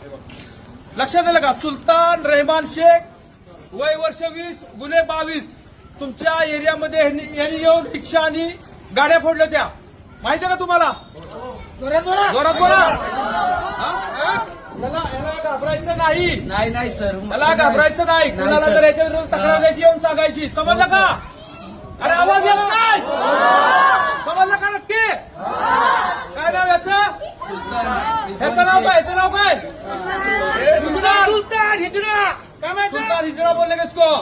लक्षात आलं का? सुलतान रहमान शेख, वय वर्ष 20, गुन्हे 22. तुमच्या एरियामध्ये यांनी येऊन रिक्षा आणि गाड्या फोडल्या त्या, माहिती आहे का तुम्हाला? जोरात बोला. याला घाबरायचं नाही. नाही सर, याला घाबरायचं नाही. कुणाला जर याच्या विरोधात तक्रार द्यायची येऊन सांगायची. समजलं का? अरे आवाज येत नाही. समजलं का नक्की? काय नाव याचं? ह्याचं नाव काय? ह्याचं नाव काय? सुलतान हिजड़ा बोलने का इसको?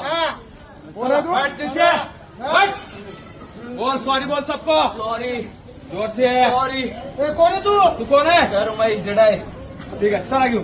बोल सॉरी, बोल सबको सॉरी. जोर से. सॉरी. कौन है तू कौन है? सर मैं हिजड़ा आहे. ठीक आहे, चला घेऊ.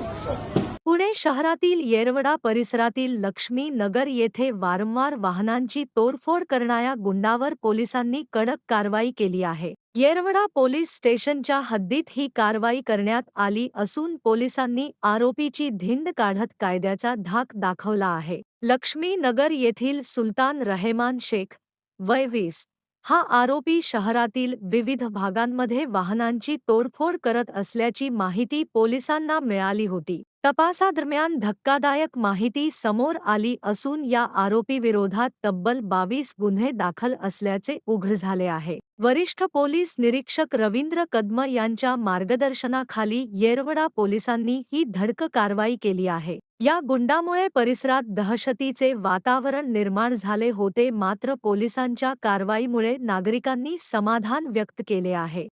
पुणे शहरातील येरवडा परिसरातील लक्ष्मी नगर येथे वारंवार वाहनांची तोडफोड करणाऱ्या गुंडावर पोलिसांनी कडक कारवाई केली आहे. येरवडा पोलीस स्टेशनच्या हद्दीत ही कारवाई करण्यात आली असून पोलिसांनी आरोपीची धिंड काढत कायद्याचा धाक दाखवला आहे. लक्ष्मी नगर येथील सुलतान रहमान शेख, वय 20, हा आरोपी शहरातील विविध भागांमध्ये वाहनांची तोडफोड करत असल्याची माहिती पोलिसांना मिळाली होती. तपासादरम्यान धक्कादायक माहिती समोर आली असून या आरोपीविरोधात तब्बल 22 गुन्हे दाखल असल्याचे उघड झाले आहे. वरिष्ठ पोलीस निरीक्षक रवींद्र कदम यांच्या मार्गदर्शनाखाली येरवडा पोलिसांनी ही धडक कारवाई केली आहे. या गुंडामुळे परिसरात दहशतीचे वातावरण निर्माण झाले होते, मात्र पोलिसांच्या कारवाईमुळे नागरिकांनी समाधान व्यक्त केले आहे.